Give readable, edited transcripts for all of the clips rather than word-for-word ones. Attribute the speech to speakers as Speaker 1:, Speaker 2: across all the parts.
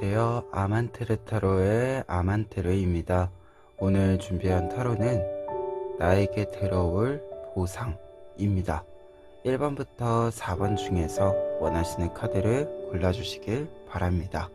Speaker 1: 안녕하세요. 아만테르 타로의 아만테르입니다. 오늘 준비한 타로는 나에게 들어올 보상입니다. 1번부터 4번 중에서 원하시는 카드를 골라주시길 바랍니다.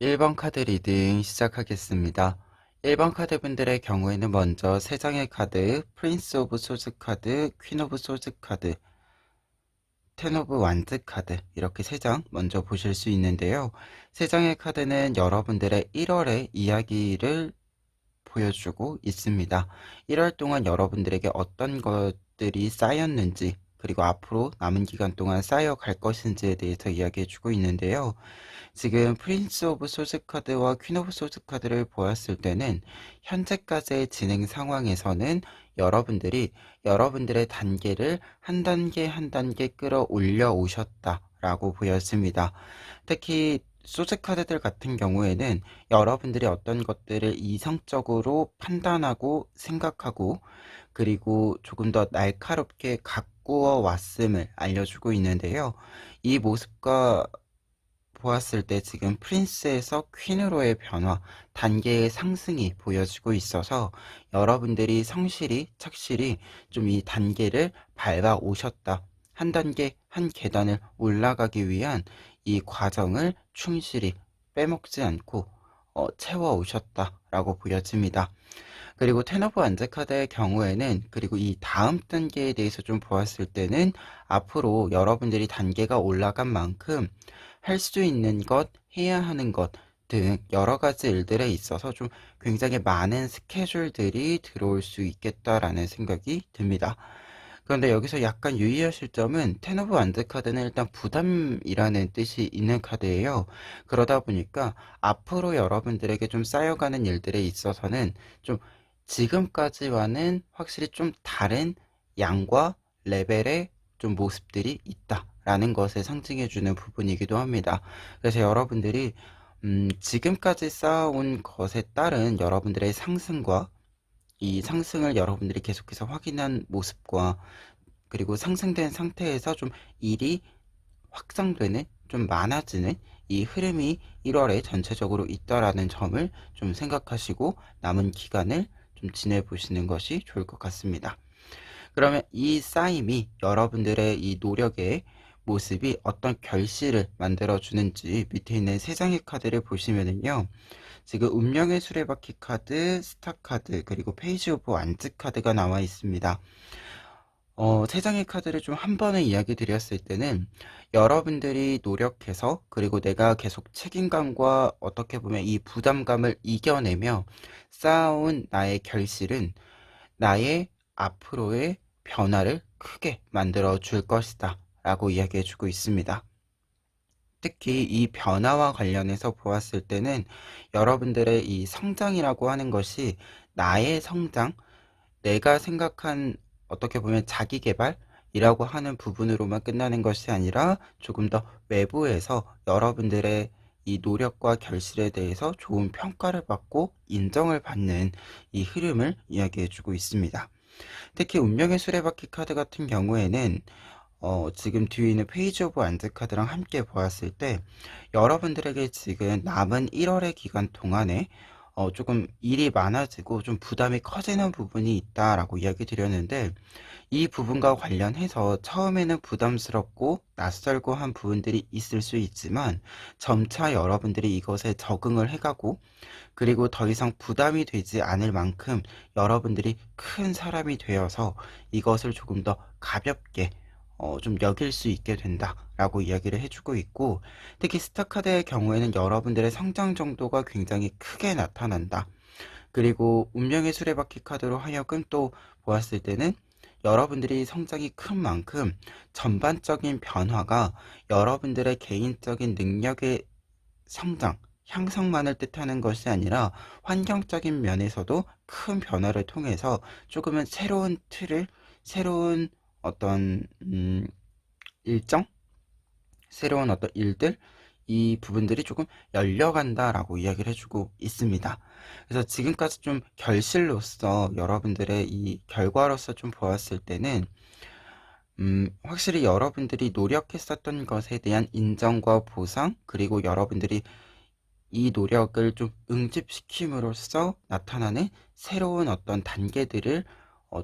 Speaker 1: 1번 카드 리딩 시작하겠습니다. 1번 카드 분들의 경우에는 먼저 3장의 카드, 프린스 오브 소즈 카드, 퀸 오브 소즈 카드, 텐 오브 완즈 카드 이렇게 3장 먼저 보실 수 있는데요. 3장의 카드는 여러분들의 1월의 이야기를 보여주고 있습니다. 1월 동안 여러분들에게 어떤 것들이 쌓였는지 그리고 앞으로 남은 기간 동안 쌓여갈 것인지에 대해서 이야기해주고 있는데요. 지금 프린스 오브 소즈 카드와 퀸 오브 소즈 카드를 보았을 때는 현재까지의 진행 상황에서는 여러분들이 여러분들의 단계를 한 단계 한 단계 끌어올려 오셨다라고 보였습니다. 특히 소즈 카드들 같은 경우에는 여러분들이 어떤 것들을 이성적으로 판단하고 생각하고 그리고 조금 더 날카롭게 가꾸어 왔음을 알려주고 있는데요. 이 모습과 보았을 때 지금 프린스에서 퀸으로의 변화, 단계의 상승이 보여지고 있어서 여러분들이 성실히, 착실히 좀 이 단계를 밟아 오셨다. 한 단계, 한 계단을 올라가기 위한 이 과정을 충실히 빼먹지 않고 채워 오셨다라고 보여집니다. 그리고 텐 오브 완즈 카드의 경우에는 그리고 이 다음 단계에 대해서 좀 보았을 때는 앞으로 여러분들이 단계가 올라간 만큼 할 수 있는 것, 해야 하는 것 등 여러 가지 일들에 있어서 좀 굉장히 많은 스케줄들이 들어올 수 있겠다라는 생각이 듭니다. 그런데 여기서 약간 유의하실 점은 텐 오브 완즈 카드는 일단 부담이라는 뜻이 있는 카드예요. 그러다 보니까 앞으로 여러분들에게 좀 쌓여가는 일들에 있어서는 좀 지금까지와는 확실히 좀 다른 양과 레벨의 좀 모습들이 있다라는 것을 상징해주는 부분이기도 합니다. 그래서 여러분들이 지금까지 쌓아온 것에 따른 여러분들의 상승과 이 상승을 여러분들이 계속해서 확인한 모습과 그리고 상승된 상태에서 좀 일이 확장되는 좀 많아지는 이 흐름이 1월에 전체적으로 있다라는 점을 좀 생각하시고 남은 기간을 좀 지내보시는 것이 좋을 것 같습니다. 그러면 이 쌓임이 여러분들의 이 노력의 모습이 어떤 결실을 만들어 주는지 밑에 있는 3장의 카드를 보시면은요. 지금 운명의 수레바퀴 카드, 스타 카드, 그리고 페이지 오브 완즈 카드가 나와 있습니다. 3장의 카드를 좀 한 번에 이야기 드렸을 때는 여러분들이 노력해서 그리고 내가 계속 책임감과 어떻게 보면 이 부담감을 이겨내며 쌓아온 나의 결실은 나의 앞으로의 변화를 크게 만들어 줄 것이다 라고 이야기해 주고 있습니다. 특히 이 변화와 관련해서 보았을 때는 여러분들의 이 성장이라고 하는 것이 나의 성장, 내가 생각한 어떻게 보면 자기 개발이라고 하는 부분으로만 끝나는 것이 아니라 조금 더 외부에서 여러분들의 이 노력과 결실에 대해서 좋은 평가를 받고 인정을 받는 이 흐름을 이야기해주고 있습니다. 특히 운명의 수레바퀴 카드 같은 경우에는 지금 뒤에 있는 페이지 오브 안드 카드랑 함께 보았을 때 여러분들에게 지금 남은 1월의 기간 동안에 조금 일이 많아지고 좀 부담이 커지는 부분이 있다라고 이야기 드렸는데, 이 부분과 관련해서 처음에는 부담스럽고 낯설고 한 부분들이 있을 수 있지만 점차 여러분들이 이것에 적응을 해가고, 그리고 더 이상 부담이 되지 않을 만큼 여러분들이 큰 사람이 되어서 이것을 조금 더 가볍게 좀 여길 수 있게 된다라고 이야기를 해주고 있고, 특히 스타카드의 경우에는 여러분들의 성장 정도가 굉장히 크게 나타난다. 그리고 운명의 수레바퀴 카드로 하여금 또 보았을 때는 여러분들이 성장이 큰 만큼 전반적인 변화가 여러분들의 개인적인 능력의 성장, 향상만을 뜻하는 것이 아니라 환경적인 면에서도 큰 변화를 통해서 조금은 새로운 틀을, 새로운 어떤 일정? 새로운 어떤 일들? 이 부분들이 조금 열려간다라고 이야기를 해주고 있습니다. 그래서 지금까지 좀 결실로서 여러분들의 이 결과로서 좀 보았을 때는 확실히 여러분들이 노력했었던 것에 대한 인정과 보상, 그리고 여러분들이 이 노력을 좀 응집시킴으로써 나타나는 새로운 어떤 단계들을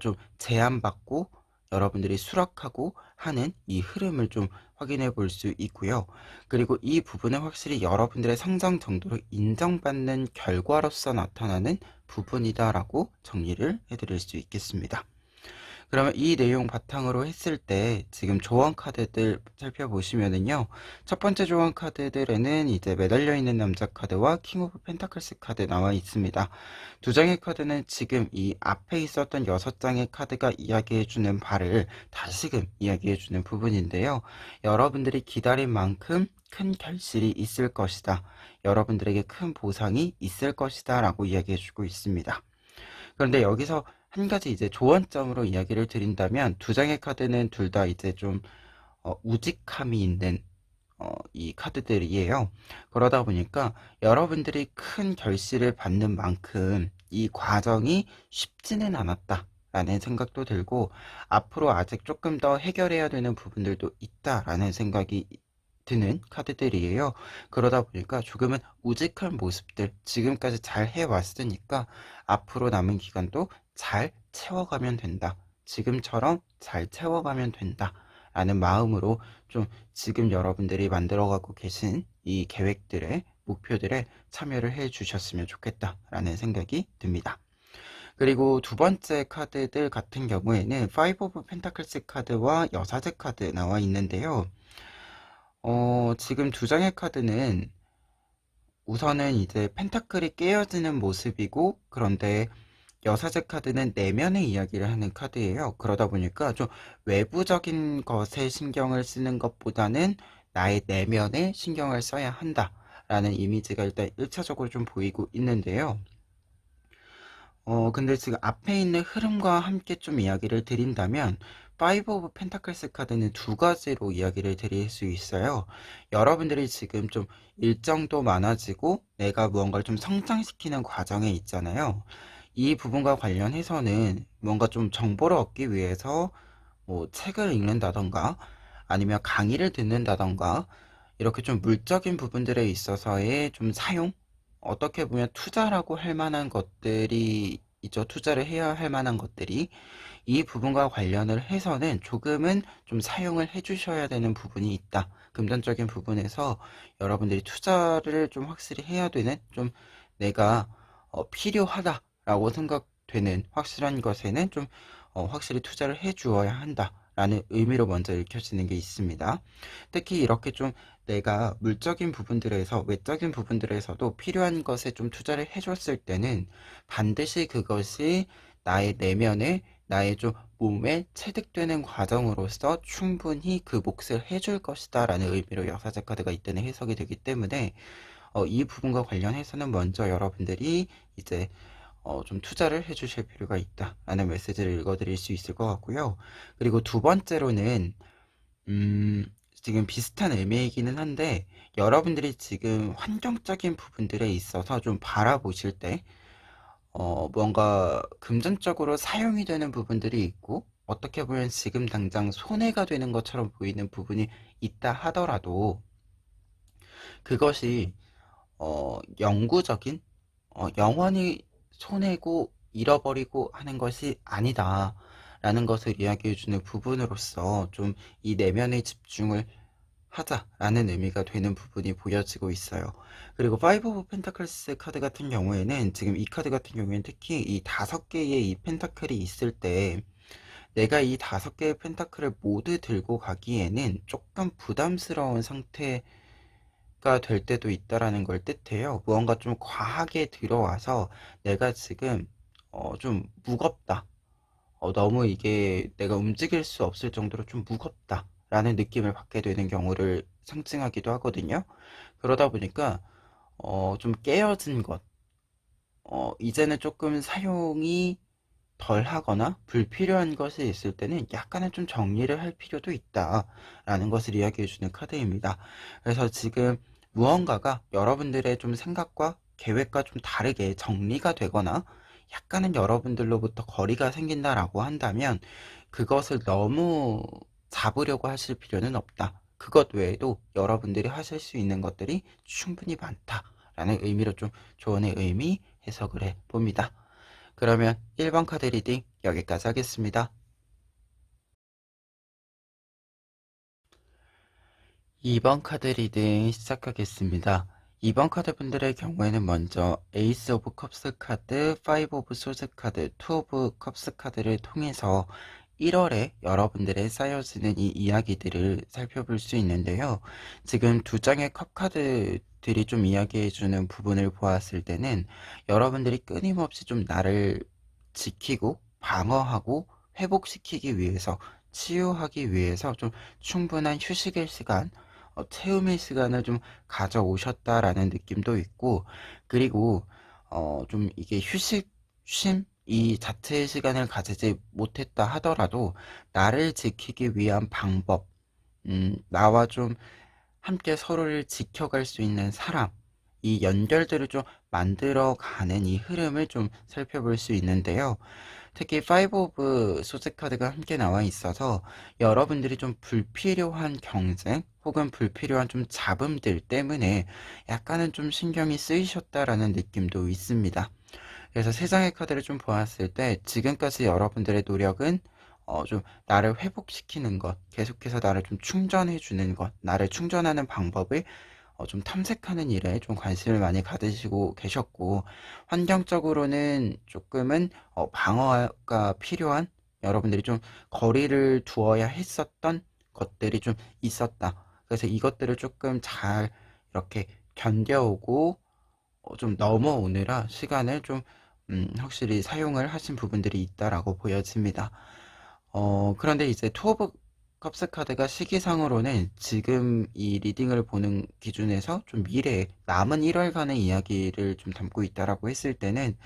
Speaker 1: 좀 제한받고 여러분들이 수락하고 하는 이 흐름을 좀 확인해 볼 수 있고요. 그리고 이 부분은 확실히 여러분들의 성장 정도를 인정받는 결과로서 나타나는 부분이다라고 정리를 해드릴 수 있겠습니다. 그러면 이 내용 바탕으로 했을 때 지금 조언 카드들 살펴보시면은요, 첫 번째 조언 카드들에는 이제 매달려 있는 남자 카드와 킹 오브 펜타클스 카드 나와 있습니다. 두 장의 카드는 지금 이 앞에 있었던 6장의 카드가 이야기해주는 바를 다시금 이야기해주는 부분인데요. 여러분들이 기다린 만큼 큰 결실이 있을 것이다. 여러분들에게 큰 보상이 있을 것이다 라고 이야기해주고 있습니다. 그런데 여기서 한 가지 이제 조언점으로 이야기를 드린다면, 두 장의 카드는 둘 다 이제 좀 우직함이 있는 이 카드들이에요. 그러다 보니까 여러분들이 큰 결실을 받는 만큼 이 과정이 쉽지는 않았다라는 생각도 들고, 앞으로 아직 조금 더 해결해야 되는 부분들도 있다라는 생각이 드는 카드들이에요. 그러다 보니까 조금은 우직한 모습들, 지금까지 잘 해왔으니까 앞으로 남은 기간도 잘 채워가면 된다. 지금처럼 잘 채워가면 된다. 라는 마음으로 좀 지금 여러분들이 만들어가고 계신 이 계획들의 목표들에 참여를 해 주셨으면 좋겠다라는 생각이 듭니다. 그리고 두 번째 카드들 같은 경우에는 파이브 오브 펜타클스 카드와 여사제 카드 나와 있는데요. 지금 두 장의 카드는 우선은 이제 펜타클이 깨어지는 모습이고, 그런데 여사제 카드는 내면의 이야기를 하는 카드예요. 그러다 보니까 좀 외부적인 것에 신경을 쓰는 것보다는 나의 내면에 신경을 써야 한다라는 이미지가 일단 1차적으로 좀 보이고 있는데요. 근데 지금 앞에 있는 흐름과 함께 좀 이야기를 드린다면, 파이브 오브 펜타클스 카드는 두 가지로 이야기를 드릴 수 있어요. 여러분들이 지금 좀 일정도 많아지고 내가 무언가를 좀 성장시키는 과정에 있잖아요. 이 부분과 관련해서는 뭔가 좀 정보를 얻기 위해서 뭐 책을 읽는다던가 아니면 강의를 듣는다던가 이렇게 좀 물적인 부분들에 있어서의 좀 사용, 어떻게 보면 투자라고 할 만한 것들이 있죠. 투자를 해야 할 만한 것들이, 이 부분과 관련을 해서는 조금은 좀 사용을 해 주셔야 되는 부분이 있다. 금전적인 부분에서 여러분들이 투자를 좀 확실히 해야 되는, 좀 내가 필요하다라고 생각되는 확실한 것에는 좀 확실히 투자를 해 주어야 한다 라는 의미로 먼저 읽혀지는 게 있습니다. 특히 이렇게 좀 내가 물적인 부분들에서, 외적인 부분들에서도 필요한 것에 좀 투자를 해줬을 때는 반드시 그것이 나의 내면에 나의 좀 몸에 체득되는 과정으로서 충분히 그 몫을 해줄 것이다 라는 의미로 역사적 카드가 이때는 해석이 되기 때문에 이 부분과 관련해서는 먼저 여러분들이 이제 좀 투자를 해주실 필요가 있다 라는 메시지를 읽어드릴 수 있을 것 같고요. 그리고 두 번째로는 지금 비슷한 의미이기는 한데 여러분들이 지금 환경적인 부분들에 있어서 좀 바라보실 때 뭔가 금전적으로 사용이 되는 부분들이 있고 어떻게 보면 지금 당장 손해가 되는 것처럼 보이는 부분이 있다 하더라도 그것이 영구적인 영원히 손해고 잃어버리고 하는 것이 아니다 라는 것을 이야기해주는 부분으로서 좀 이 내면의 집중을 하자라는 의미가 되는 부분이 보여지고 있어요. 그리고 5 오브 펜타클스 카드 같은 경우에는 지금 이 카드 같은 경우에는 특히 이 5개의 이 펜타클이 있을 때 내가 이 5개의 펜타클을 모두 들고 가기에는 조금 부담스러운 상태가 될 때도 있다라는 걸 뜻해요. 무언가 좀 과하게 들어와서 내가 지금 좀 무겁다. 너무 이게 내가 움직일 수 없을 정도로 좀 무겁다 라는 느낌을 받게 되는 경우를 상징하기도 하거든요. 그러다 보니까 좀 깨어진 것, 이제는 조금 사용이 덜 하거나 불필요한 것이 있을 때는 약간은 좀 정리를 할 필요도 있다 라는 것을 이야기해 주는 카드입니다. 그래서 지금 무언가가 여러분들의 좀 생각과 계획과 좀 다르게 정리가 되거나 약간은 여러분들로부터 거리가 생긴다라고 한다면 그것을 너무 잡으려고 하실 필요는 없다. 그것 외에도 여러분들이 하실 수 있는 것들이 충분히 많다라는 의미로 좀 조언의 의미 해석을 해 봅니다. 그러면 1번 카드 리딩 여기까지 하겠습니다. 2번 카드 리딩 시작하겠습니다. 2번 카드 분들의 경우에는 먼저 에이스 오브 컵스 카드, 5 오브 소즈 카드, 2 오브 컵스 카드를 통해서 1월에 여러분들의 쌓여지는 이 이야기들을 살펴볼 수 있는데요. 지금 두 장의 컵 카드들이 좀 이야기해주는 부분을 보았을 때는 여러분들이 끊임없이 좀 나를 지키고 방어하고 회복시키기 위해서 치유하기 위해서 좀 충분한 휴식의 시간, 체험의 시간을 좀 가져오셨다라는 느낌도 있고, 그리고 좀 이게 쉼 이 자체의 시간을 가지지 못했다 하더라도 나를 지키기 위한 방법, 나와 좀 함께 서로를 지켜갈 수 있는 사람, 이 연결들을 좀 만들어가는 이 흐름을 좀 살펴볼 수 있는데요. 특히 5 오브 소드 카드가 함께 나와 있어서 여러분들이 좀 불필요한 경쟁 혹은 불필요한 좀 잡음들 때문에 약간은 좀 신경이 쓰이셨다라는 느낌도 있습니다. 그래서 세 장의 카드를 좀 보았을 때 지금까지 여러분들의 노력은 좀 나를 회복시키는 것, 계속해서 나를 좀 충전해 주는 것, 나를 충전하는 방법을 좀 탐색하는 일에 좀 관심을 많이 가지시고 계셨고, 환경적으로는 조금은 방어가 필요한 여러분들이 좀 거리를 두어야 했었던 것들이 좀 있었다. 그래서 이것들을 조금 잘 이렇게 견뎌오고 좀 넘어오느라 시간을 좀 확실히 사용을 하신 부분들이 있다라고 보여집니다. 그런데 이제 투 오브 컵스 카드가 시기상으로는 지금 이 리딩을 보는 기준에서 좀 미래에 남은 1월간의 이야기를 좀 담고 있다라고 했을 때는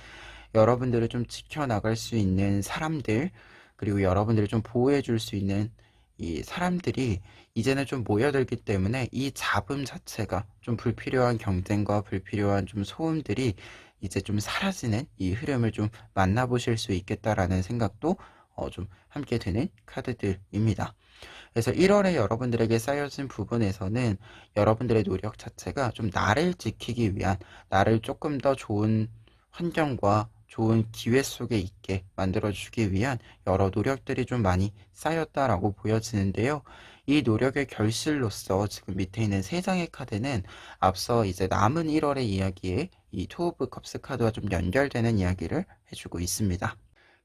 Speaker 1: 여러분들을 좀 지켜나갈 수 있는 사람들, 그리고 여러분들을 좀 보호해 줄 수 있는 이 사람들이 이제는 좀 모여들기 때문에 이 잡음 자체가 좀 불필요한 경쟁과 불필요한 좀 소음들이 이제 좀 사라지는 이 흐름을 좀 만나보실 수 있겠다라는 생각도 좀 함께 되는 카드들입니다. 그래서 1월에 여러분들에게 쌓여진 부분에서는 여러분들의 노력 자체가 좀 나를 지키기 위한, 나를 조금 더 좋은 환경과 좋은 기회 속에 있게 만들어주기 위한 여러 노력들이 좀 많이 쌓였다라고 보여지는데요. 이 노력의 결실로서 지금 밑에 있는 세 장의 카드는 앞서 이제 남은 1월의 이야기에 이 투 오브 컵스 카드와 좀 연결되는 이야기를 해주고 있습니다.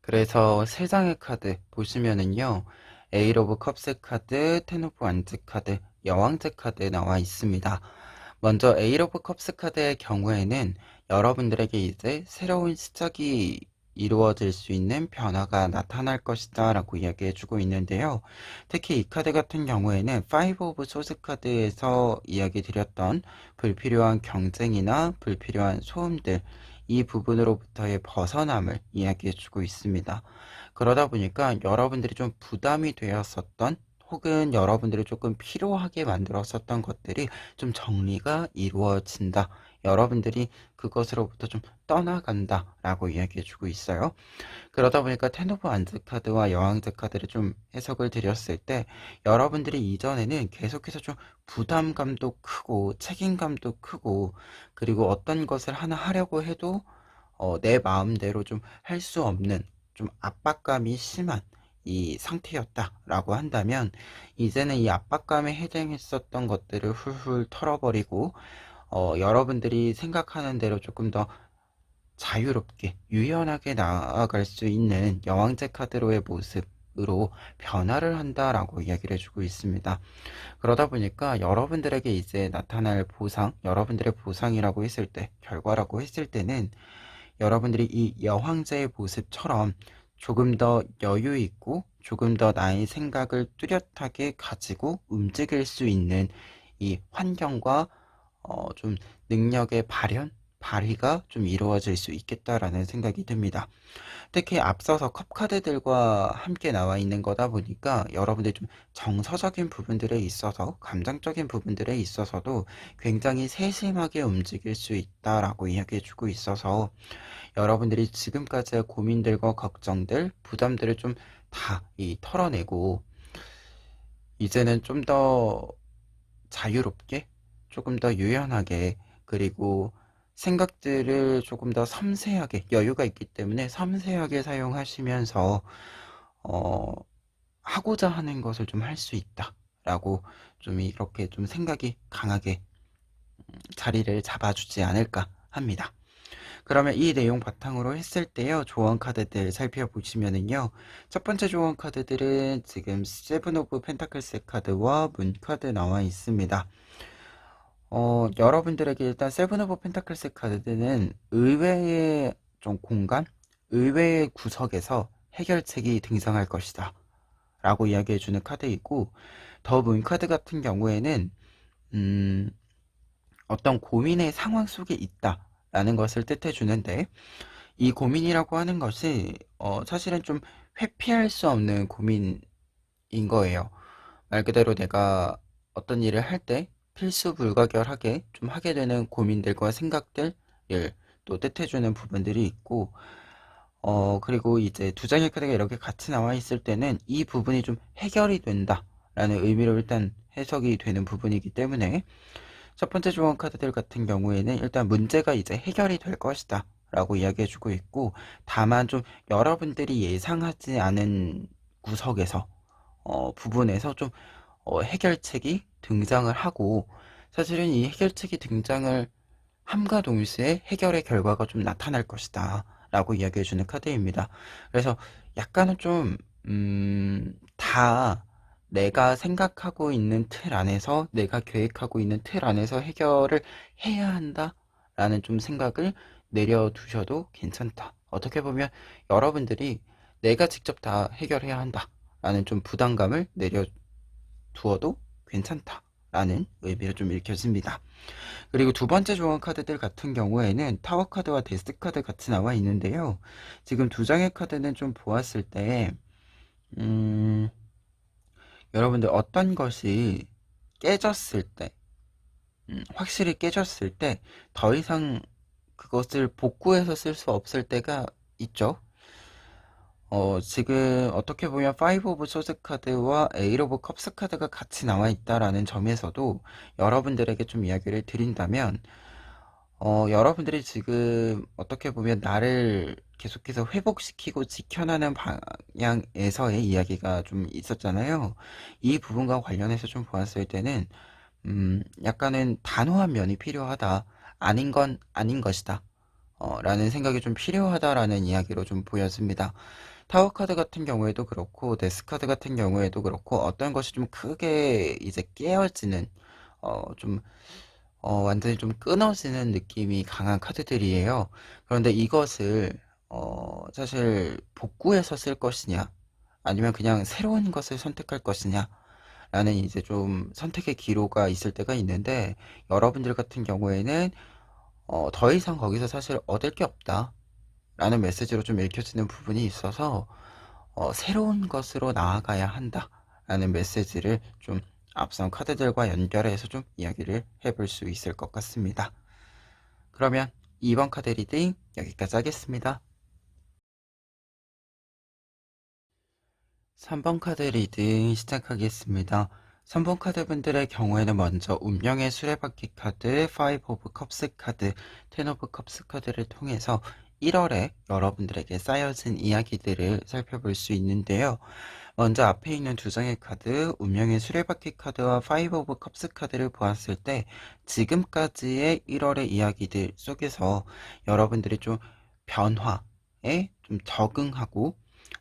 Speaker 1: 그래서 세 장의 카드 보시면은요. 에잇 오브 컵스 카드, 텐 오브 완즈 카드, 여왕제 카드 나와 있습니다. 먼저 에잇 오브 컵스 카드의 경우에는 여러분들에게 이제 새로운 시작이 이루어질 수 있는 변화가 나타날 것이다 라고 이야기해주고 있는데요. 특히 이 카드 같은 경우에는 5 오브 소스 카드에서 이야기 드렸던 불필요한 경쟁이나 불필요한 소음들, 이 부분으로부터의 벗어남을 이야기해주고 있습니다. 그러다 보니까 여러분들이 좀 부담이 되었었던 혹은 여러분들이 조금 필요하게 만들었었던 것들이 좀 정리가 이루어진다. 여러분들이 그것으로부터 좀 떠나간다 라고 이야기해주고 있어요. 그러다 보니까 텐 오브 안즈 카드와 여왕제 카드를 좀 해석을 드렸을 때 여러분들이 이전에는 계속해서 좀 부담감도 크고 책임감도 크고 그리고 어떤 것을 하나 하려고 해도 내 마음대로 좀 할 수 없는 좀 압박감이 심한 이 상태였다라고 한다면 이제는 이 압박감에 해당했었던 것들을 훌훌 털어버리고 여러분들이 생각하는 대로 조금 더 자유롭게 유연하게 나아갈 수 있는 여왕제 카드로의 모습으로 변화를 한다라고 이야기를 해주고 있습니다. 그러다 보니까 여러분들에게 이제 나타날 보상, 여러분들의 보상이라고 했을 때, 결과라고 했을 때는 여러분들이 이 여왕제의 모습처럼 조금 더 여유 있고 조금 더 나의 생각을 뚜렷하게 가지고 움직일 수 있는 이 환경과 좀 능력의 발휘가 좀 이루어질 수 있겠다라는 생각이 듭니다. 특히 앞서서 컵카드들과 함께 나와 있는 거다 보니까 여러분들이 좀 정서적인 부분들에 있어서 감정적인 부분들에 있어서도 굉장히 세심하게 움직일 수 있다라고 이야기해 주고 있어서 여러분들이 지금까지의 고민들과 걱정들, 부담들을 좀 다 털어내고 이제는 좀 더 자유롭게 조금 더 유연하게 그리고 생각들을 조금 더 섬세하게 여유가 있기 때문에 섬세하게 사용하시면서 어, 하고자 하는 것을 좀 할 수 있다 라고 좀 이렇게 좀 생각이 강하게 자리를 잡아주지 않을까 합니다. 그러면 이 내용 바탕으로 했을 때요, 조언 카드들 살펴보시면은요, 첫 번째 조언 카드들은 지금 세븐 오브 펜타클스 카드와 문 카드 나와 있습니다. 여러분들에게 일단 세븐 오브 펜타클스 카드는 의외의 좀 공간, 의외의 구석에서 해결책이 등장할 것이다 라고 이야기해주는 카드이고, 더 문 카드 같은 경우에는 어떤 고민의 상황 속에 있다 라는 것을 뜻해 주는데, 이 고민이라고 하는 것이 사실은 좀 회피할 수 없는 고민인 거예요. 말 그대로 내가 어떤 일을 할 때 필수 불가결하게 좀 하게 되는 고민들과 생각들을 또 뜻해주는 부분들이 있고, 그리고 이제 두 장의 카드가 이렇게 같이 나와 있을 때는 이 부분이 좀 해결이 된다 라는 의미로 일단 해석이 되는 부분이기 때문에 첫 번째 조언 카드들 같은 경우에는 일단 문제가 이제 해결이 될 것이다 라고 이야기해주고 있고, 다만 좀 여러분들이 예상하지 않은 구석에서 부분에서 좀 해결책이 등장을 하고, 사실은 이 해결책이 등장을 함과 동시에 해결의 결과가 좀 나타날 것이다 라고 이야기해주는 카드입니다. 그래서 약간은 좀 다 내가 생각하고 있는 틀 안에서, 내가 계획하고 있는 틀 안에서 해결을 해야 한다 라는 좀 생각을 내려두셔도 괜찮다. 어떻게 보면 여러분들이 내가 직접 다 해결해야 한다 라는 좀 부담감을 내려두어도 괜찮다 라는 의미로 좀 읽혀집니다. 그리고 두 번째 조언 카드들 같은 경우에는 타워 카드와 데스 카드 같이 나와 있는데요. 지금 두 장의 카드는 좀 보았을 때 여러분들 어떤 것이 깨졌을 때, 확실히 깨졌을 때 더 이상 그것을 복구해서 쓸 수 없을 때가 있죠. 지금 어떻게 보면 5 오브 소스 카드와 8 오브 컵스 카드가 같이 나와 있다라는 점에서도 여러분들에게 좀 이야기를 드린다면, 여러분들이 지금 어떻게 보면 나를 계속해서 회복시키고 지켜나는 방향에서의 이야기가 좀 있었잖아요. 이 부분과 관련해서 좀 보았을 때는, 약간은 단호한 면이 필요하다. 아닌 건 아닌 것이다. 라는 생각이 좀 필요하다라는 이야기로 좀 보여집니다. 타워 카드 같은 경우에도 그렇고, 데스 카드 같은 경우에도 그렇고, 어떤 것이 좀 크게 이제 깨어지는, 좀 완전히 좀 끊어지는 느낌이 강한 카드들이에요. 그런데 이것을 사실 복구해서 쓸 것이냐, 아니면 그냥 새로운 것을 선택할 것이냐, 라는 이제 좀 선택의 기로가 있을 때가 있는데, 여러분들 같은 경우에는 더 이상 거기서 사실 얻을 게 없다 라는 메시지로 좀 읽혀지는 부분이 있어서 새로운 것으로 나아가야 한다 라는 메시지를 좀 앞선 카드들과 연결해서 좀 이야기를 해볼 수 있을 것 같습니다. 그러면 2번 카드 리딩 여기까지 하겠습니다. 3번 카드 리딩 시작하겠습니다. 3번 카드 분들의 경우에는 먼저 운명의 수레바퀴 카드, 5 오브 컵스 카드, 10 오브 컵스 카드를 통해서 1월에 여러분들에게 쌓여진 이야기들을 살펴볼 수 있는데요. 먼저 앞에 있는 두 장의 카드, 운명의 수레바퀴 카드와 5 오브 컵스 카드를 보았을 때 지금까지의 1월의 이야기들 속에서 여러분들이 좀 변화에 좀 적응하고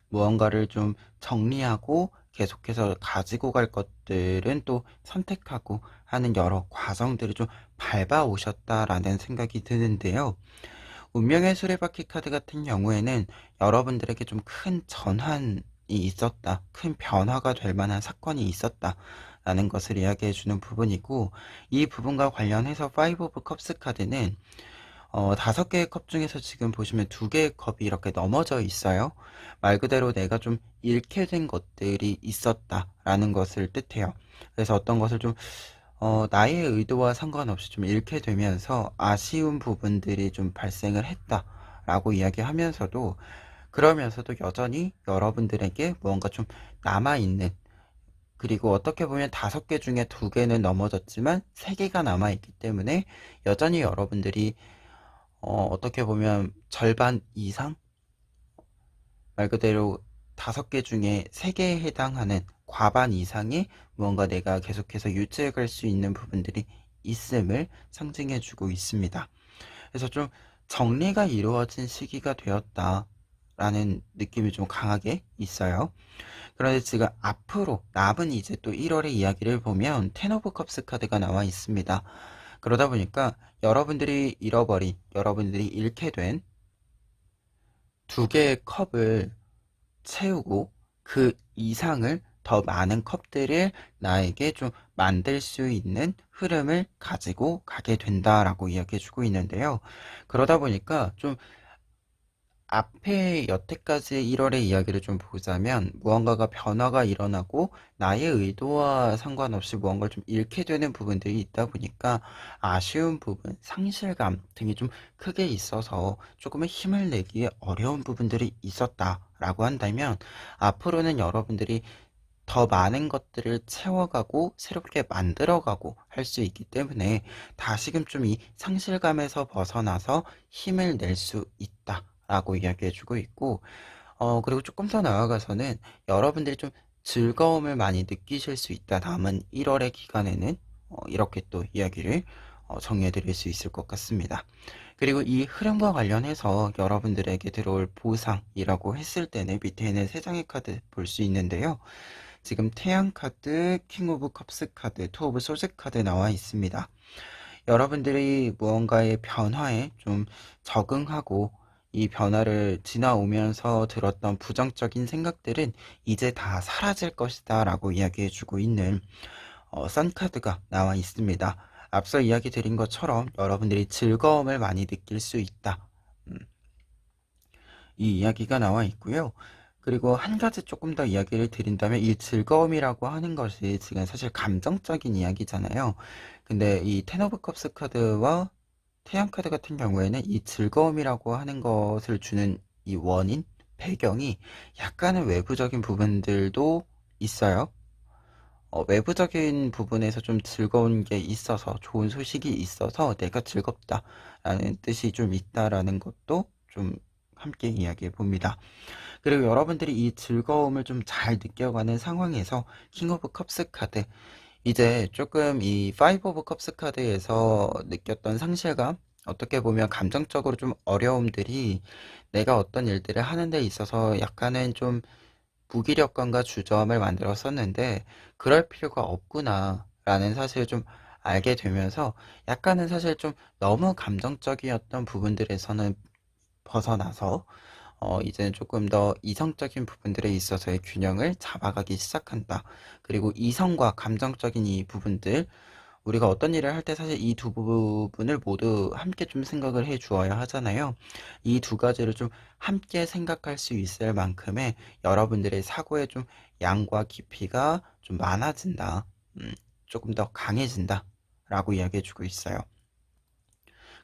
Speaker 1: 무언가를 좀 정리하고 계속해서 가지고 갈 것들은 또 선택하고 하는 여러 과정들을 좀 밟아오셨다라는 생각이 드는데요. 운명의 수레바퀴 카드 같은 경우에는 여러분들에게 좀 큰 전환이 있었다, 큰 변화가 될 만한 사건이 있었다 라는 것을 이야기해 주는 부분이고, 이 부분과 관련해서 5 오브 컵스 카드는 5개의 컵 중에서 지금 보시면 2개의 컵이 이렇게 넘어져 있어요. 말 그대로 내가 좀 잃게 된 것들이 있었다라는 것을 뜻해요. 그래서 어떤 것을 좀 나의 의도와 상관없이 좀 잃게 되면서 아쉬운 부분들이 좀 발생을 했다라고 이야기하면서도, 그러면서도 여전히 여러분들에게 무언가 좀 남아있는, 그리고 어떻게 보면 5개 중에 2개는 넘어졌지만 3개가 남아있기 때문에 여전히 여러분들이 어떻게 보면 절반 이상, 말 그대로 5개 중에 3개에 해당하는 과반 이상의 무언가 내가 계속해서 유지해 갈 수 있는 부분들이 있음을 상징해 주고 있습니다. 그래서 좀 정리가 이루어진 시기가 되었다라는 느낌이 좀 강하게 있어요. 그런데 지금 앞으로 남은 이제 또 1월의 이야기를 보면 텐 오브 컵스 카드가 나와 있습니다. 그러다 보니까 여러분들이 잃어버린, 여러분들이 잃게 된 2개의 컵을 채우고 그 이상을, 더 많은 컵들을 나에게 좀 만들 수 있는 흐름을 가지고 가게 된다라고 이야기해주고 있는데요. 그러다 보니까 좀 앞에 여태까지 1월의 이야기를 좀 보자면 무언가가 변화가 일어나고 나의 의도와 상관없이 무언가를 좀 잃게 되는 부분들이 있다 보니까 아쉬운 부분, 상실감 등이 좀 크게 있어서 조금의 힘을 내기에 어려운 부분들이 있었다라고 한다면, 앞으로는 여러분들이 더 많은 것들을 채워가고 새롭게 만들어가고 할 수 있기 때문에 다시금 좀 이 상실감에서 벗어나서 힘을 낼 수 있다 라고 이야기해주고 있고, 그리고 조금 더 나아가서는 여러분들이 좀 즐거움을 많이 느끼실 수 있다, 남은 1월의 기간에는 이렇게 또 이야기를 정리해드릴 수 있을 것 같습니다. 그리고 이 흐름과 관련해서 여러분들에게 들어올 보상이라고 했을 때는 밑에 있는 3장의 카드 볼 수 있는데요. 지금 태양 카드, 킹 오브 컵스 카드, 투 오브 소드 카드 나와 있습니다. 여러분들이 무언가의 변화에 좀 적응하고 이 변화를 지나오면서 들었던 부정적인 생각들은 이제 다 사라질 것이다 라고 이야기해 주고 있는 선 카드가 나와 있습니다. 앞서 이야기 드린 것처럼 여러분들이 즐거움을 많이 느낄 수 있다, 이 이야기가 나와 있고요. 그리고 한 가지 조금 더 이야기를 드린다면, 이 즐거움이라고 하는 것이 지금 사실 감정적인 이야기잖아요. 근데 이 텐 오브 컵스 카드와 태양 카드 같은 경우에는 이 즐거움이라고 하는 것을 주는 이 원인, 배경이 약간은 외부적인 부분들도 있어요. 외부적인 부분에서 좀 즐거운 게 있어서, 좋은 소식이 있어서 내가 즐겁다라는 뜻이 좀 있다라는 것도 좀 함께 이야기해 봅니다. 그리고 여러분들이 이 즐거움을 좀 잘 느껴가는 상황에서 킹 오브 컵스 카드, 이제 조금 이 5 오브 컵스 카드에서 느꼈던 상실감, 어떻게 보면 감정적으로 좀 어려움들이 내가 어떤 일들을 하는 데 있어서 약간은 좀 무기력감과 주저함을 만들었었는데 그럴 필요가 없구나 라는 사실을 좀 알게 되면서, 약간은 사실 좀 너무 감정적이었던 부분들에서는 벗어나서 이제는 조금 더 이성적인 부분들에 있어서의 균형을 잡아가기 시작한다. 그리고 이성과 감정적인 이 부분들, 우리가 어떤 일을 할 때 사실 이 두 부분을 모두 함께 좀 생각을 해 주어야 하잖아요. 이 두 가지를 좀 함께 생각할 수 있을 만큼의 여러분들의 사고의 좀 양과 깊이가 좀 많아진다. 조금 더 강해진다. 라고 이야기해 주고 있어요.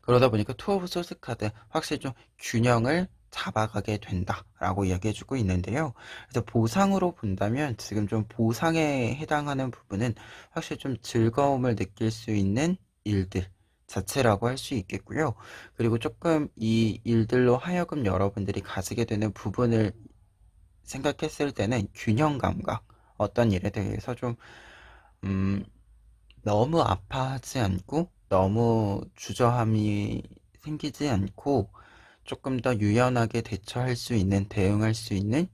Speaker 1: 그러다 보니까 투 오브 소스 카드 확실히 좀 균형을 잡아가게 된다라고 이야기해주고 있는데요. 그래서 보상으로 본다면 지금 좀 보상에 해당하는 부분은 확실히 좀 즐거움을 느낄 수 있는 일들 자체라고 할 수 있겠고요. 그리고 조금 이 일들로 하여금 여러분들이 가지게 되는 부분을 생각했을 때는 균형 감각, 어떤 일에 대해서 좀 음, 너무 아파하지 않고 너무 주저함이 생기지 않고 조금 더 유연하게 대처할 수 있는, 대응할 수 있는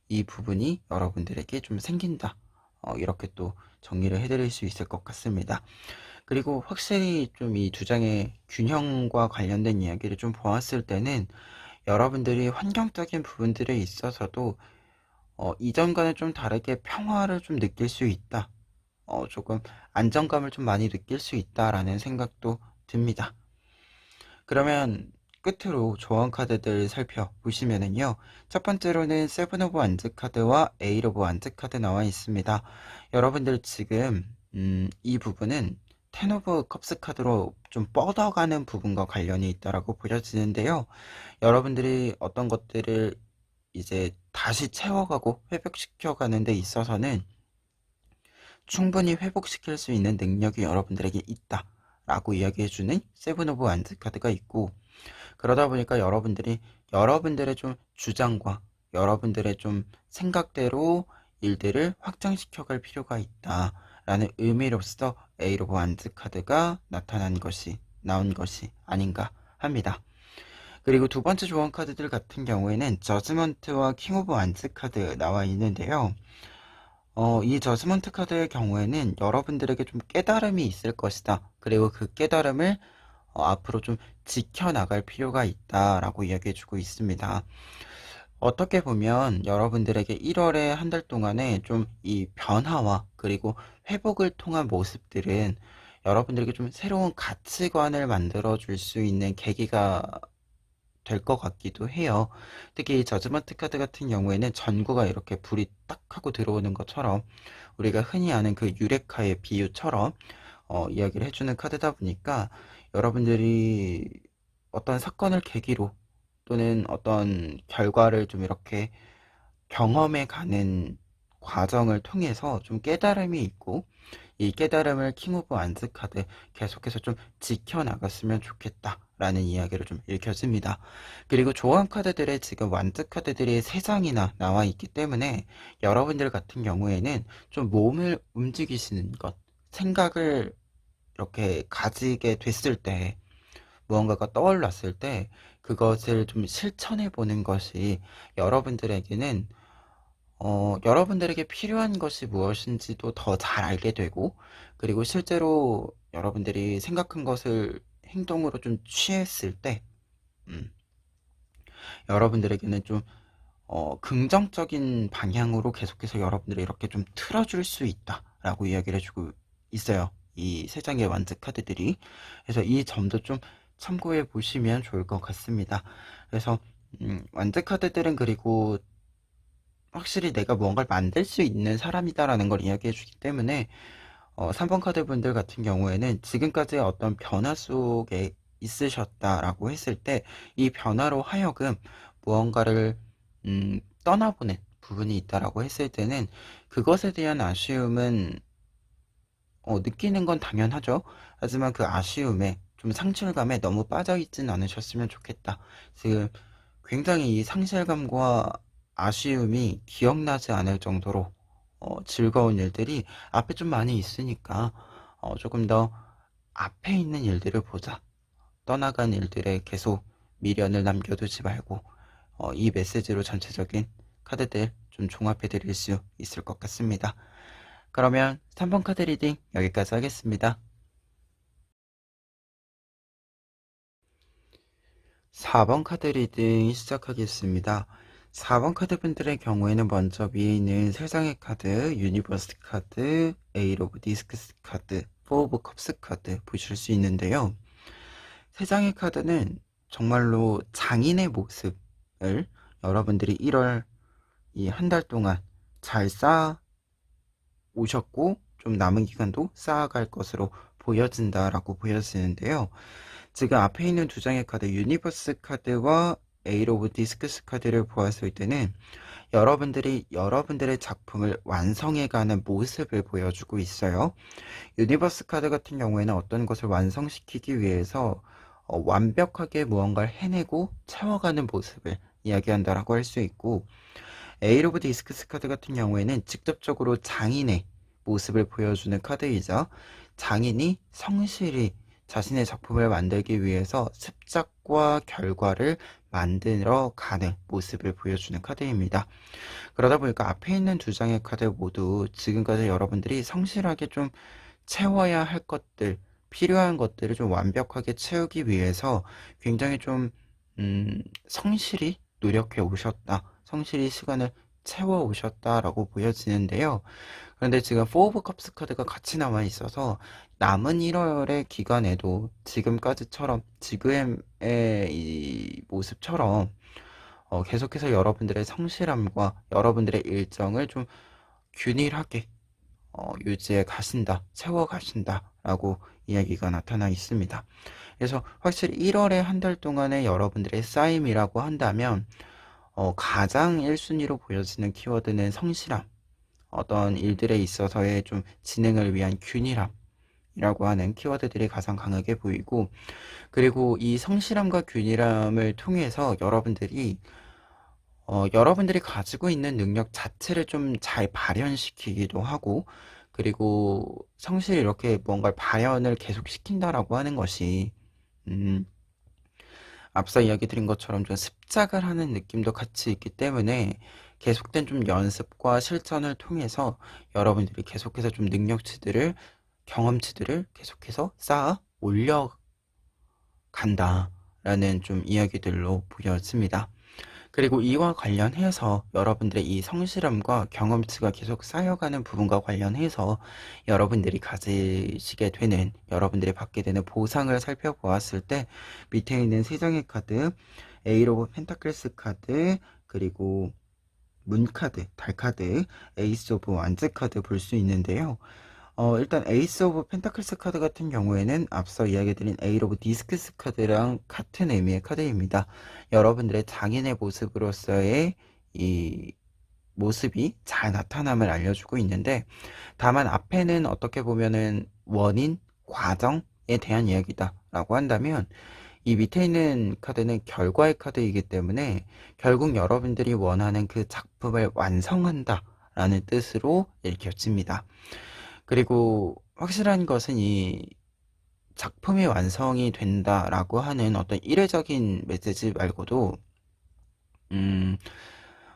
Speaker 1: 이 부분이 여러분들에게 좀 생긴다. 이렇게 또 정리를 해드릴 수 있을 것 같습니다. 그리고 확실히 좀 이 두 장의 균형과 관련된 이야기를 좀 보았을 때는 여러분들이 환경적인 부분들에 있어서도 이전과는 좀 다르게 평화를 좀 느낄 수 있다. 조금 안정감을 좀 많이 느낄 수 있다라는 생각도 듭니다. 그러면 끝으로 조언 카드들 살펴보시면은요. 첫 번째로는 세븐 오브 완즈 카드와 에잇 오브 완즈 카드 나와 있습니다. 여러분들 지금 이 부분은 텐 오브 컵스 카드로 좀 뻗어가는 부분과 관련이 있다라고 보여지는데요. 여러분들이 어떤 것들을 이제 다시 채워가고 회복시켜가는 데 있어서는 충분히 회복시킬 수 있는 능력이 여러분들에게 있다 라고 이야기해주는 세븐 오브 완즈 카드가 있고, 그러다 보니까 여러분들이 여러분들의 좀 주장과 여러분들의 좀 생각대로 일들을 확장시켜갈 필요가 있다 라는 의미로서 에잇 오브 완즈 카드가 나온 것이 아닌가 합니다. 그리고 두 번째 조언 카드들 같은 경우에는 저지먼트와 킹 오브 완즈 카드 나와 있는데요. 이 저지먼트 카드의 경우에는 여러분들에게 좀 깨달음이 있을 것이다. 그리고 그 깨달음을 앞으로 좀 지켜나갈 필요가 있다라고 이야기해주고 있습니다. 어떻게 보면 여러분들에게 1월에 한 달 동안에 좀 이 변화와 그리고 회복을 통한 모습들은 여러분들에게 좀 새로운 가치관을 만들어 줄 수 있는 계기가 될 것 같기도 해요. 특히 이 저지먼트 카드 같은 경우에는 전구가 이렇게 불이 딱 하고 들어오는 것처럼 우리가 흔히 아는 그 유레카의 비유처럼 이야기를 해주는 카드다 보니까 여러분들이 어떤 사건을 계기로 또는 어떤 결과를 좀 이렇게 경험해 가는 과정을 통해서 좀 깨달음이 있고 이 깨달음을 킹 오브 완즈 카드 계속해서 좀 지켜나갔으면 좋겠다라는 이야기를 좀 읽혀집니다. 그리고 조언 카드들의 지금 완즈 카드들이 3장이나 나와 있기 때문에 여러분들 같은 경우에는 좀 몸을 움직이시는 것, 생각을 이렇게 가지게 됐을 때 무언가가 떠올랐을 때 그것을 좀 실천해 보는 것이 여러분들에게는 여러분들에게 필요한 것이 무엇인지도 더 잘 알게 되고, 그리고 실제로 여러분들이 생각한 것을 행동으로 좀 취했을 때, 음, 여러분들에게는 좀, 긍정적인 방향으로 계속해서 여러분들이 이렇게 좀 틀어줄 수 있다라고 이야기를 해주고 있어요. 이 3장의 완즈 카드들이. 그래서 이 점도 좀 참고해 보시면 좋을 것 같습니다. 그래서, 완즈 카드들은 그리고 확실히 내가 무언가를 만들 수 있는 사람이다라는 걸 이야기해 주기 때문에 3번 카드 분들 같은 경우에는 지금까지 어떤 변화 속에 있으셨다라고 했을 때 이 변화로 하여금 무언가를 떠나보는 부분이 있다라고 했을 때는 그것에 대한 아쉬움은 느끼는 건 당연하죠. 하지만 그 아쉬움에 좀 상실감에 너무 빠져있진 않으셨으면 좋겠다. 지금 굉장히 이 상실감과 아쉬움이 기억나지 않을 정도로 즐거운 일들이 앞에 좀 많이 있으니까 조금 더 앞에 있는 일들을 보자. 떠나간 일들에 계속 미련을 남겨두지 말고 이 메시지로 전체적인 카드들 좀 종합해 드릴 수 있을 것 같습니다. 그러면 3번 카드 리딩 여기까지 하겠습니다. 4번 카드 리딩 시작하겠습니다. 4번 카드 분들의 경우에는 먼저 위에 있는 세상의 카드, 유니버스 카드, 에이 오브 디스크스 카드, 포 오브 컵스 카드 보실 수 있는데요. 세상의 카드는 정말로 장인의 모습을 여러분들이 1월 이 한 달 동안 잘 쌓아 오셨고 좀 남은 기간도 쌓아갈 것으로 보여진다라고 보여지는데요. 지금 앞에 있는 두 장의 카드 유니버스 카드와 에이 오브 디스크스 카드를 보았을 때는 여러분들이 여러분들의 작품을 완성해가는 모습을 보여주고 있어요. 유니버스 카드 같은 경우에는 어떤 것을 완성시키기 위해서 완벽하게 무언가를 해내고 채워가는 모습을 이야기한다라고 할 수 있고, 에이 오브 디스크스 카드 같은 경우에는 직접적으로 장인의 모습을 보여주는 카드이자 장인이 성실히 자신의 작품을 만들기 위해서 습작과 결과를 만들어 가는 모습을 보여주는 카드입니다. 그러다 보니까 앞에 있는 두 장의 카드 모두 지금까지 여러분들이 성실하게 좀 채워야 할 것들, 필요한 것들을 좀 완벽하게 채우기 위해서 굉장히 좀 성실히 노력해 오셨다. 성실히 시간을 채워 오셨다라고 보여지는데요. 그런데 지금 4 오브 컵스 카드가 같이 남아 있어서 남은 1월의 기간에도 지금까지처럼 지금의 이 모습처럼 계속해서 여러분들의 성실함과 여러분들의 일정을 좀 균일하게 유지해 가신다, 채워 가신다라고 이야기가 나타나 있습니다. 그래서 확실히 1월에 한 달 동안의 여러분들의 쌓임이라고 한다면 가장 1순위로 보여지는 키워드는 성실함, 어떤 일들에 있어서의 좀 진행을 위한 균일함이라고 하는 키워드들이 가장 강하게 보이고, 그리고 이 성실함과 균일함을 통해서 여러분들이 가지고 있는 능력 자체를 좀 잘 발현시키기도 하고, 그리고 성실히 이렇게 뭔가를 발현을 계속 시킨다라고 하는 것이, 음, 앞서 이야기 드린 것처럼 좀 습작을 하는 느낌도 같이 있기 때문에 계속된 좀 연습과 실천을 통해서 여러분들이 계속해서 좀 능력치들을, 경험치들을 계속해서 쌓아 올려간다라는 좀 이야기들로 보여집니다. 그리고 이와 관련해서 여러분들의 이 성실함과 경험치가 계속 쌓여가는 부분과 관련해서 여러분들이 가지시게 되는, 여러분들이 받게 되는 보상을 살펴보았을 때 밑에 있는 세 장의 카드, 에이 오브 펜타클스 카드, 그리고 문 카드, 달 카드, 에이스 오브 완즈 카드 볼 수 있는데요. 일단 에이스 오브 펜타클스 카드 같은 경우에는 앞서 이야기드린 에이 오브 디스크스 카드랑 같은 의미의 카드입니다. 여러분들의 장인의 모습으로서의 이 모습이 잘 나타남을 알려주고 있는데, 다만 앞에는 어떻게 보면은 원인, 과정에 대한 이야기다 라고 한다면, 이 밑에 있는 카드는 결과의 카드이기 때문에 결국 여러분들이 원하는 그 작품을 완성한다 라는 뜻으로 읽혀집니다. 그리고 확실한 것은 이 작품이 완성이 된다라고 하는 어떤 이례적인 메시지 말고도,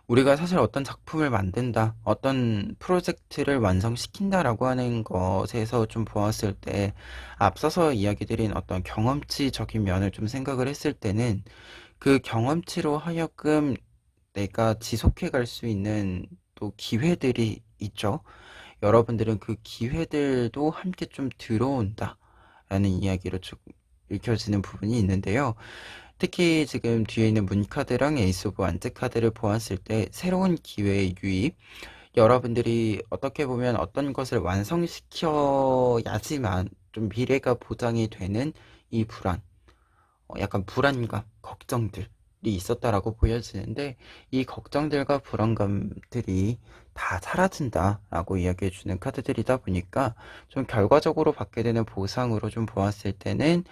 Speaker 1: 우리가 사실 어떤 작품을 만든다, 어떤 프로젝트를 완성시킨다라고 하는 것에서 좀 보았을 때, 앞서서 이야기드린 어떤 경험치적인 면을 좀 생각을 했을 때는 그 경험치로 하여금 내가 지속해 갈 수 있는 또 기회들이 있죠. 여러분들은 그 기회들도 함께 좀 들어온다 라는 이야기로 쭉 읽혀지는 부분이 있는데요. 특히 지금 뒤에 있는 문카드랑 에이스 오브 완즈 카드를 보았을 때 새로운 기회의 유입, 여러분들이 어떻게 보면 어떤 것을 완성시켜야지만 좀 미래가 보장이 되는 이 불안, 약간 불안감, 걱정들이 있었다라고 보여지는데, 이 걱정들과 불안감들이 다 사라진다라고 이야기해주는 카드들이다 보니까 좀 결과적으로 받게 되는 보상으로 좀 보았을 때는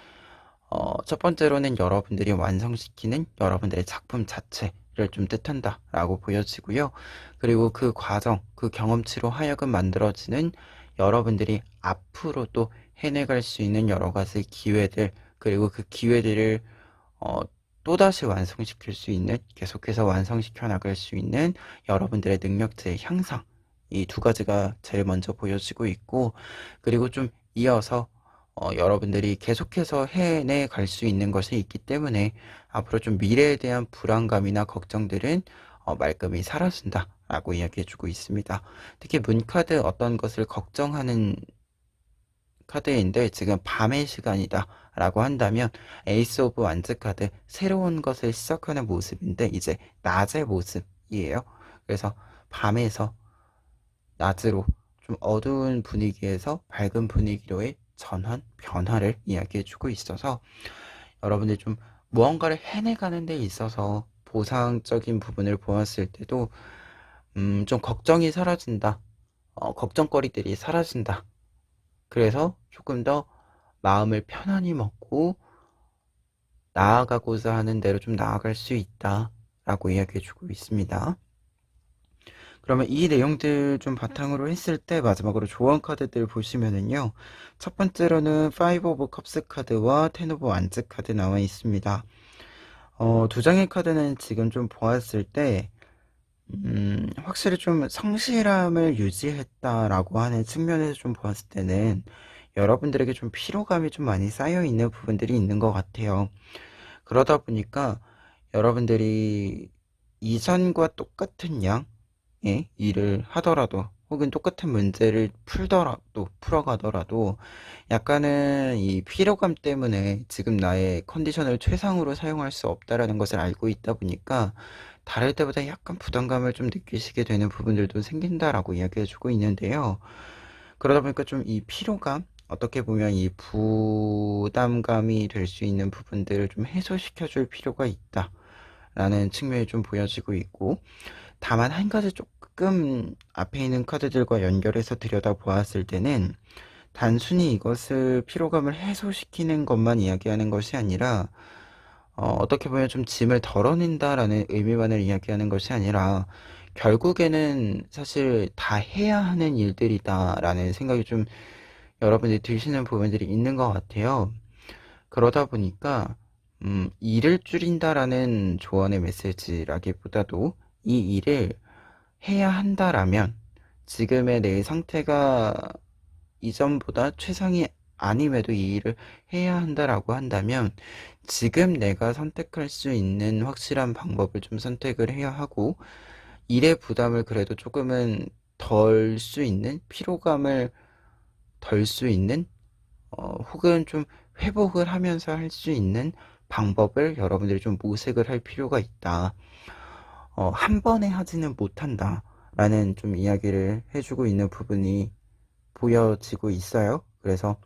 Speaker 1: 첫 번째로는 여러분들이 완성시키는 여러분들의 작품 자체를 좀 뜻한다라고 보여지고요. 그리고 그 과정, 그 경험치로 하여금 만들어지는 여러분들이 앞으로 또 해내갈 수 있는 여러 가지 기회들, 그리고 그 기회들을 또다시 완성시킬 수 있는, 계속해서 완성시켜 나갈 수 있는 여러분들의 능력치의 향상, 이 두 가지가 제일 먼저 보여지고 있고, 그리고 좀 이어서 여러분들이 계속해서 해내 갈 수 있는 것이 있기 때문에 앞으로 좀 미래에 대한 불안감이나 걱정들은 말끔히 사라진다라고 이야기해주고 있습니다. 특히 문카드 어떤 것을 걱정하는 카드인데 지금 밤의 시간이다 라고 한다면 에이스 오브 완즈 카드, 새로운 것을 시작하는 모습인데 이제 낮의 모습이에요. 그래서 밤에서 낮으로 좀 어두운 분위기에서 밝은 분위기로의 전환, 변화를 이야기해주고 있어서 여러분들이 좀 무언가를 해내가는 데 있어서 보상적인 부분을 보았을 때도 좀 걱정이 사라진다. 걱정거리들이 사라진다. 그래서 조금 더 마음을 편안히 먹고 나아가고자 하는 대로 좀 나아갈 수 있다라고 이야기해주고 있습니다. 그러면 이 내용들 좀 바탕으로 했을 때 마지막으로 조언 카드들 보시면은요. 첫 번째로는 5 오브 컵스 카드와 10 오브 완즈 카드 나와 있습니다. 두 장의 카드는 지금 좀 보았을 때 확실히 좀 성실함을 유지했다라고 하는 측면에서 좀 보았을 때는 여러분들에게 좀 피로감이 좀 많이 쌓여 있는 부분들이 있는 것 같아요. 그러다 보니까 여러분들이 이전과 똑같은 양의 일을 하더라도 혹은 똑같은 문제를 풀어가더라도 약간은 이 피로감 때문에 지금 나의 컨디션을 최상으로 사용할 수 없다라는 것을 알고 있다 보니까 다를 때보다 약간 부담감을 좀 느끼시게 되는 부분들도 생긴다라고 이야기해주고 있는데요. 그러다 보니까 좀 이 피로감, 어떻게 보면 이 부담감이 될 수 있는 부분들을 좀 해소시켜 줄 필요가 있다라는 측면이 좀 보여지고 있고, 다만 한 가지 조금 앞에 있는 카드들과 연결해서 들여다보았을 때는 단순히 이것을 피로감을 해소시키는 것만 이야기하는 것이 아니라 어떻게 보면 좀 짐을 덜어낸다라는 의미만을 이야기하는 것이 아니라 결국에는 사실 다 해야 하는 일들이다라는 생각이 좀 여러분들이 드시는 부분들이 있는 것 같아요. 그러다 보니까 일을 줄인다라는 조언의 메시지라기보다도 이 일을 해야 한다라면 지금의 내 상태가 이전보다 최상이 아님에도 이 일을 해야 한다라고 한다면 지금 내가 선택할 수 있는 확실한 방법을 좀 선택을 해야 하고 일의 부담을 그래도 조금은 덜 수 있는 피로감을 덜 수 있는 혹은 좀 회복을 하면서 할 수 있는 방법을 여러분들이 좀 모색을 할 필요가 있다. 한 번에 하지는 못한다. 라는 좀 이야기를 해주고 있는 부분이 보여지고 있어요. 그래서,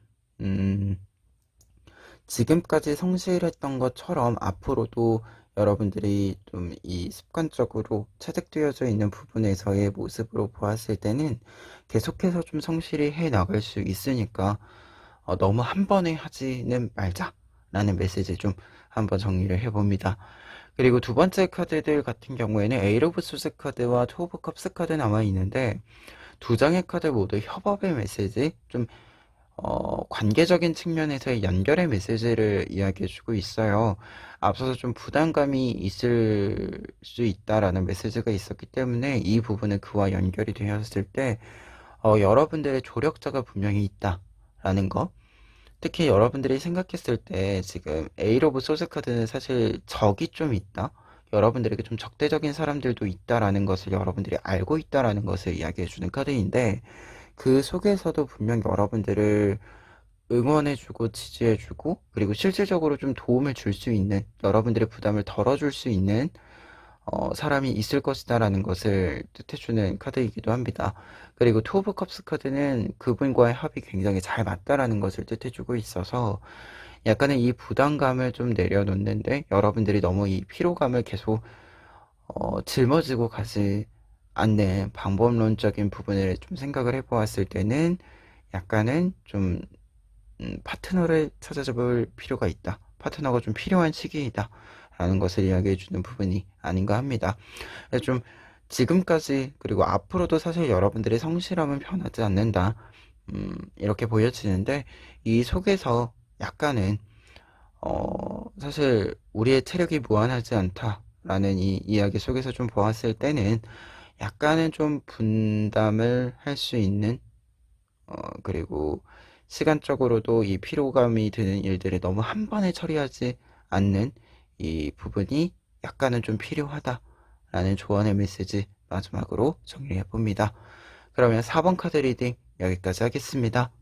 Speaker 1: 지금까지 성실했던 것처럼 앞으로도 여러분들이 좀 이 습관적으로 체득되어져 있는 부분에서의 모습으로 보았을 때는 계속해서 좀 성실히 해 나갈 수 있으니까 너무 한 번에 하지는 말자라는 메시지 좀 한번 정리를 해봅니다. 그리고 두 번째 카드들 같은 경우에는 에이 오브 소스 카드와 투 오브 컵스 카드 나와 있는데 두 장의 카드 모두 협업의 메시지, 좀 관계적인 측면에서의 연결의 메시지를 이야기해주고 있어요. 앞서서 좀 부담감이 있을 수 있다라는 메시지가 있었기 때문에 이 부분은 그와 연결이 되었을 때 여러분들의 조력자가 분명히 있다라는 거. 특히 여러분들이 생각했을 때 지금 에이 오브 소스 카드는 사실 적이 좀 있다. 여러분들에게 좀 적대적인 사람들도 있다라는 것을 여러분들이 알고 있다라는 것을 이야기해주는 카드인데 그 속에서도 분명 여러분들을 응원해주고 지지해주고 그리고 실질적으로 좀 도움을 줄 수 있는 여러분들의 부담을 덜어줄 수 있는 사람이 있을 것이다라는 것을 뜻해주는 카드이기도 합니다. 그리고 투 오브 컵스 카드는 그분과의 합이 굉장히 잘 맞다라는 것을 뜻해주고 있어서 약간의 이 부담감을 좀 내려놓는데 여러분들이 너무 이 피로감을 계속 짊어지고 가지 않는 방법론적인 부분을 좀 생각을 해보았을 때는 약간은 좀 파트너를 찾아볼 필요가 있다. 파트너가 좀 필요한 시기이다. 라는 것을 이야기해 주는 부분이 아닌가 합니다. 좀 지금까지 그리고 앞으로도 사실 여러분들의 성실함은 변하지 않는다. 이렇게 보여지는데 이 속에서 약간은 사실 우리의 체력이 무한하지 않다라는 이 이야기 속에서 좀 보았을 때는 약간은 좀 분담을 할 수 있는 그리고 시간적으로도 이 피로감이 드는 일들을 너무 한 번에 처리하지 않는 이 부분이 약간은 좀 필요하다라는 조언의 메시지 마지막으로 정리해 봅니다. 그러면 4번 카드 리딩 여기까지 하겠습니다.